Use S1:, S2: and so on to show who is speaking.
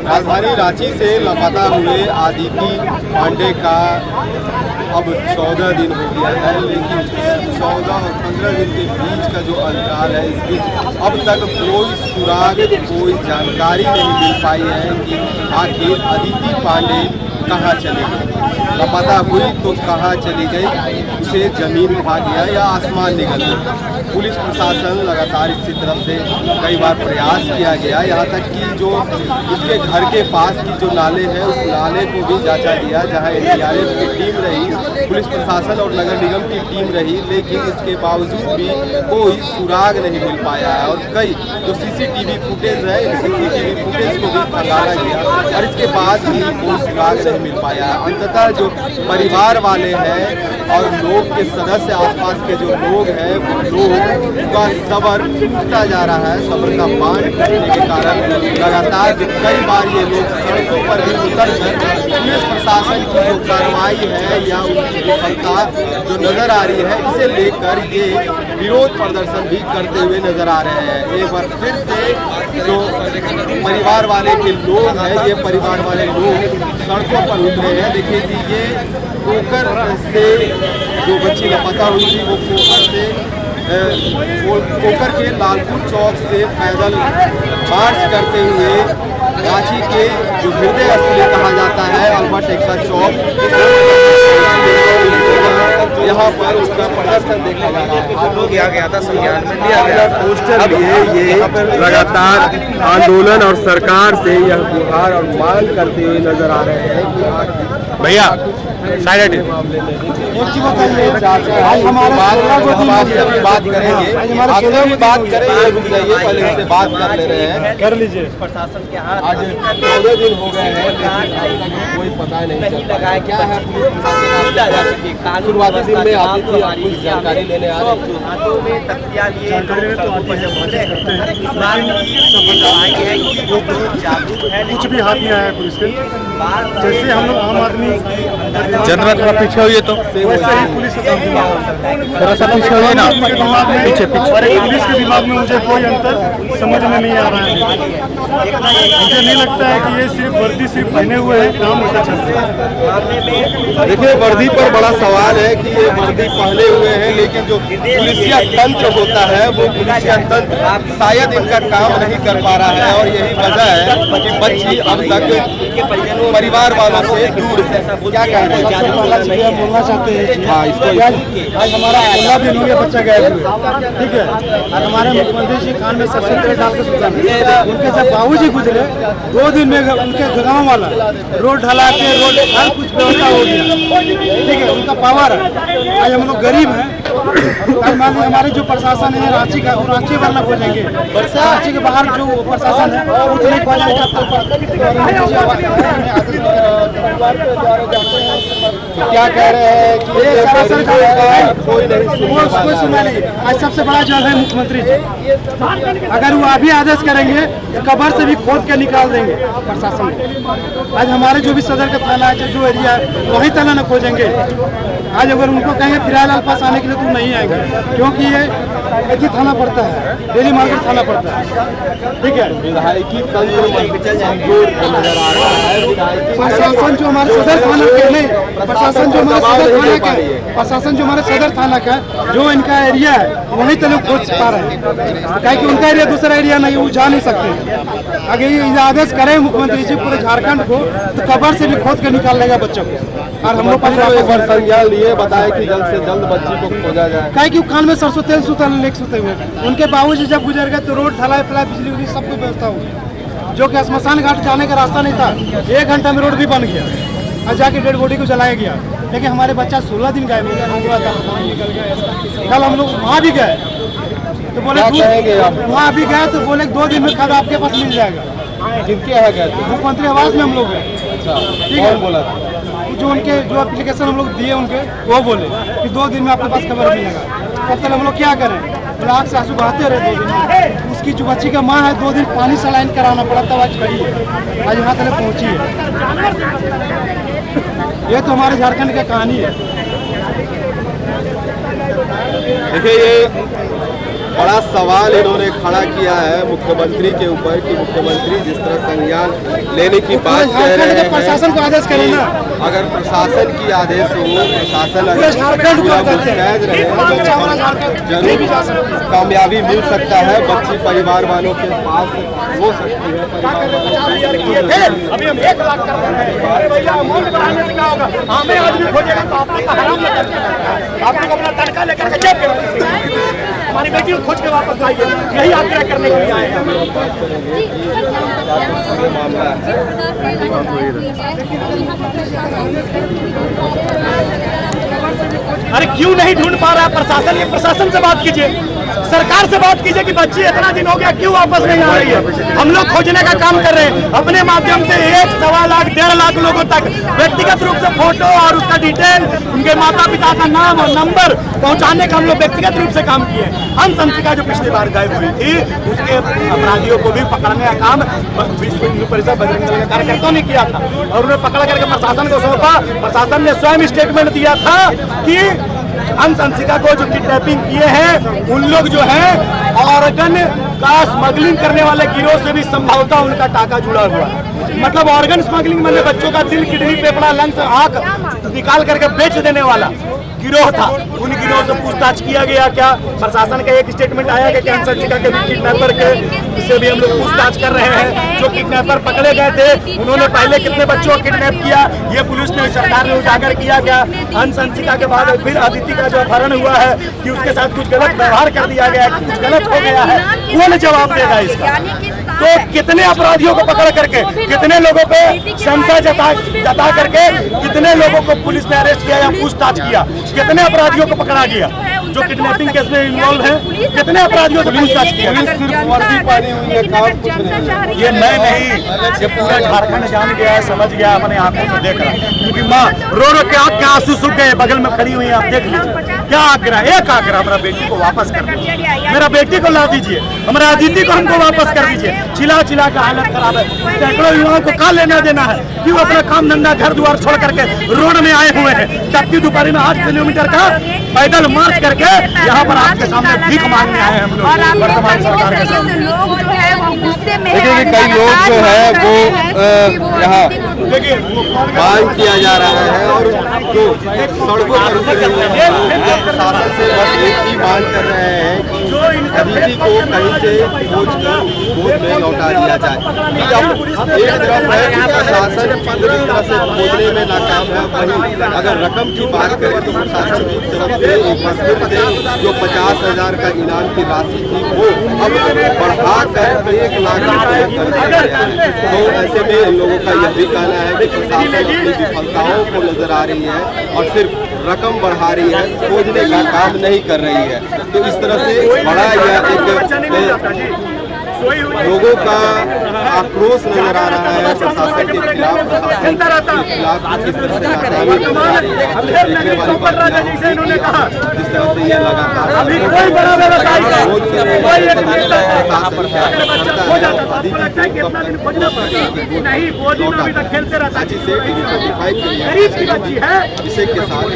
S1: राजधानी रांची से लापता हुए आदिति पांडे का अब 14 दिन हो गया है, लेकिन 14 और 15 दिन के बीच का जो अंतराल है, इस बीच अब तक कोई सुराग, कोई जानकारी नहीं मिल पाई है कि आखिर आदिति पांडे कहाँ चले गए। लापता हुई तो कहाँ चली गई, उसे जमीन खा गया या आसमान निकल गया। पुलिस प्रशासन लगातार इसकी तरफ से कई बार प्रयास किया गया, यहाँ तक कि जो उसके घर के पास की जो नाले हैं उस नाले को भी जांचा गया, जहाँ NDRF की टीम रही, पुलिस प्रशासन और नगर निगम की टीम रही, लेकिन इसके बावजूद भी कोई सुराग नहीं मिल पाया है। और कई जो CCTV फुटेज है, CCTV फुटेज को भी खंगाला गया और इसके बाद भी कोई सुराग नहीं मिल पाया है। अंततः जो परिवार वाले हैं और लोग के सदस्य, आसपास के जो लोग हैं, वो लोग का सब्र टूटता जा रहा है। सब्र का बांध टूटने के कारण लगातार कई बार ये लोग सड़कों पर भी उतर कर पुलिस प्रशासन की जो कार्रवाई है या उनकी विफलता जो नजर आ रही है, इसे लेकर ये विरोध प्रदर्शन भी करते हुए नजर आ रहे हैं। एक बार फिर से जो परिवार वाले के लोग हैं, ये परिवार वाले लोग सड़कों पर उतरे हैं। देखिए कि ये कोकर से जो बच्ची लापता हुई थी, वो कोकर के लालपुर चौक से पैदल मार्च करते हुए रांची के जो हृदय स्थल कहा जाता है अल्बर्ट एक्का चौक, यहाँ पर उसका प्रदर्शन देखा जा रहा है। आप लोग किया गया था, संज्ञान में लिया गया, पोस्टर लिए ये लगातार आंदोलन और सरकार से यह गुहार और मांग करते हुए नजर आ रहे हैं कि भैया साइड आज हमारे बात करेंगे, बात करेंगे, रुक जाइए, पहले से बात कर ले रहे हैं, कर लीजिए। प्रशासन के हाथ आज 14 दिन हो गए हैं, कोई पता नहीं लगा है क्या है। शुरुआती दिन में आती थी, कुछ जानकारी लेने आ रहे
S2: कुछ भी हाथ नहीं आया पुलिस के। जैसे हम लोग आम आदमी
S3: जनरल थोड़ा पीछे हुई तो
S2: वैसे ही पुलिस
S3: थोड़ा सा पीछे हुई ना,
S2: पीछे पुलिस के दिमाग में मुझे कोई अंतर समझ में नहीं आ रहा है। मुझे नहीं लगता है कि ये सिर्फ वर्दी सिर्फ पहने हुए हैं, काम ऐसा चलता है।
S1: देखिए, वर्दी पर बड़ा सवाल है कि ये वर्दी पहने हुए हैं, लेकिन जो पुलिसिया तंत्र होता है वो पुलिसिया तंत्र शायद इनका काम नहीं कर पा रहा है। और यही वजह है कि बच्ची अब तक परिवार वालों से दूर है। क्या कहना है,
S2: बोलना चाहते हैं? हाँ, इसको आज हमारा 15 दिन हो गया बच्चा गया हुए, ठीक है। और हमारे मुख्यमंत्री जी कान में सरसों तेल डाल के सुता, उनके जब बाबूजी गुजरे 2 दिन में उनके गाँव वाला रोड ढला के रोड हर कुछ व्यवस्था हो गया, ठीक है। उनका पावर है। आज हम लोग गरीब हैं, हमारे जो प्रशासन है रांची का, वो रांची वाला खोजेंगे, रांची के बाहर जो प्रशासन है वो नहीं खोजेंगे।
S1: क्या कह रहे हैं कि
S2: ये सारा सरकार
S1: कोई
S2: सुना नहीं। आज सबसे बड़ा जज है मुख्यमंत्री जी, अगर वो अभी आदेश करेंगे तो कबर से भी खोद के निकाल देंगे प्रशासन। आज हमारे जो भी सदर का थाना है, जो एरिया है, वही थाना न खोजेंगे। आज अगर उनको कहेंगे फिलहाल पास आने के लिए तो नहीं आएंगे, क्योंकि ये ऐसी थाना पड़ता है, डेली मार्केट थाना पड़ता है, ठीक है।
S1: विधायकी तंत्र नजर आ रहा है।
S2: प्रशासन जो हमारे सदर थाना के नहीं, प्रशासन जो हमारे सदर थाना का, प्रशासन जो हमारे सदर थाना का जो इनका एरिया है वही तो लोग खोज पा रहे हैं, क्या कि उनका एरिया दूसरा एरिया नहीं, वो जा नहीं सकते। अगर ये आदेश करें मुख्यमंत्री जी पूरे झारखंड को, तो कबर से भी खोद के निकाल लेगा बच्चों को। और हम लोग
S1: संज्ञान लिए बताया कि जल्द से जल्द बच्ची को खोजा जाए,
S2: क्या कि कान में सरसों तेल सुते हुए उनके बाबूजी जब गुजर गए तो रोड ढलाई फलाई बिजली उजली सब कुछ व्यवस्था हुई, जो कि श्मशान घाट जाने का रास्ता नहीं था। 1 घंटा में रोड भी बन गया और जाके डेड बॉडी को जलाया गया। लेकिन हमारे बच्चा 16 दिन गायब हो गया, निकल गया। कल हम लोग वहाँ भी गए तो बोले वहाँ भी गए तो बोले 2 दिन में खाद आपके पास मिल जाएगा।
S1: किनके यहाँ गए थे?
S2: मुख्यमंत्री आवास में हम लोग गए,
S1: ठीक है। बोला
S2: जो उनके जो एप्लीकेशन हम लोग दिए उनके, वो बोले कि 2 दिन में आपके पास खबर मिलेगा। तब तक हम लोग क्या करें, आँख से आंसू बहाते रहे 2 दिन में। उसकी जो बच्ची का माँ है 2 दिन पानी सलाइन कराना पड़ा, तब आज खड़ी है, आज यहाँ तक पहुँची है। ये तो हमारे झारखंड की कहानी है।
S1: देखिए, ये बड़ा सवाल इन्होंने खड़ा किया है मुख्यमंत्री के ऊपर कि मुख्यमंत्री जिस तरह संज्ञान लेने की बात कह रहे हैं,
S2: प्रशासन को आदेश करें ना।
S1: अगर प्रशासन की आदेश हो, प्रशासन अगर पूरा मुस्तैद रहे तो जरूर कामयाबी मिल सकता है। बच्ची परिवार वालों के पास हो सकती है।
S4: अभी हम 1 लाख कर रहे हैं भैया, अमाउंट बढ़ाने से क्या होगा? हमें आदमी खोजेगा तो आपने हराम लगा दिया। आप लोग अपना तनख्वाह लेकर के जेब में हमारी बेटी को खोज के वापस लाइए, यही आग्रह करने के लिए आए हैं।
S1: मामला
S4: अरे क्यों नहीं ढूंढ पा रहा है प्रशासन? ये प्रशासन से बात कीजिए, सरकार से बात कीजिए कि बच्ची इतना दिन हो गया क्यों वापस नहीं आ रही है। हम लोग खोजने का काम कर रहे हैं अपने माध्यम से 1, सवा लाख, 1.5 लाख लोगों तक व्यक्तिगत रूप से फोटो और उसका डिटेल, उनके माता पिता का नाम और नंबर पहुंचाने का हम लोग व्यक्तिगत रूप से काम किए। अंशंसिका जो पिछली बार गायब हुई थी, उसके अपराधियों को भी पकड़ने का काम विश्व हिंदू परिषद बजरंग दल के कार्यकर्ताओं ने किया था और उन्हें पकड़ करके प्रशासन को सौंपा। प्रशासन ने स्वयं स्टेटमेंट दिया था कि अंशंसिका को जो किडनैपिंग किए हैं उन लोग जो है ऑर्गन का स्मगलिंग करने वाले गिरोह से भी संभवतः उनका टाका जुड़ा हुआ है। मतलब ऑर्गन स्मगलिंग मतलब बच्चों का दिल, किडनी, फेफड़ा, लंग्स, आंख निकाल करके बेच देने वाला गिरोह था। उन गिरोह से पूछताछ किया गया क्या? प्रशासन का एक स्टेटमेंट आया कि अंशंसिका के भी किडनैपर के से भी हम लोग पूछताछ कर रहे हैं। जो किडनैपर पकड़े गए थे उन्होंने पहले कितने बच्चों को किडनैप किया, ये पुलिस ने, सरकार ने उजागर किया क्या? अंशंसिका के बाद फिर अदिति का जो अपहरण हुआ है कि उसके साथ कुछ गलत व्यवहार कर दिया गया, कुछ गलत हो गया है, कौन जवाब देगा इसका? तो कितने अपराधियों को पकड़ करके, कितने लोगों पे क्षमता जता करके कितने लोगों को पुलिस ने अरेस्ट किया या पूछताछ किया, कितने अपराधियों को पकड़ा गया जो किडनैपिंग केस में इन्वॉल्व है, कितने अपराधियों से पूछताछ किया? ये मैं नहीं, ये पूरा झारखंड जान गया है, समझ गया, अपने आंखों से देख रहा है। क्योंकि माँ रो रो के आंख के आंसू सूख गए, बगल में खड़ी हुई है, आप देख लीजिए। क्या आग्रह? एक आग्रह, हमारा बेटी को वापस कर दीजिए, मेरा बेटी को ला दीजिए, हमारा अदिति को हमको वापस कर दीजिए। चिल्ला चिल्ला का हालत खराब है, सैकड़ों युवाओं को कहा लेना देना है कि वो अपना काम धंधा, घर द्वार छोड़ करके रोड में आए हुए हैं। तब दोपहर में 8 किलोमीटर का पैदल मार्च करके यहाँ पर आपके सामने भीख मांगने आए हैं हम लोग वर्तमान सरकार के सामने।
S1: देखिए कई लोग जो है वो यहाँ मांग किया जा रहा है और जो सड़कों पर उतरे हुए हैं प्रशासन से बस एक ही मांग कर रहे हैं कि अदिति को कहीं से खोज कर गोद में लौटा दिया जाए। एक तरफ है कि प्रशासन जिस तरह से खोजने में नाकाम है, वहीं अगर रकम की बात करें तो प्रशासन की तरफ से एक बार फिर से जो 50,000 का इनाम की राशि थी वो अब बढ़ा कर 1 लाख रुपये कर दिया गया है। तो ऐसे में इन लोगों का यह भी कहना है कि प्रशासन की विफलताओं को नजर आ रही है और सिर्फ रकम बढ़ा रही है, खोजने का काम नहीं कर रही है। तो इस तरह से बड़ा यह एक लोगों का आक्रोश नजर आ रहा है प्रशासन के खिलाफ, प्रशासन के खिलाफ किस तरह से नाकामी नजर आ रही है। देखने वाली बात यह है जिस तरह से ये लगातार जिसे के साथ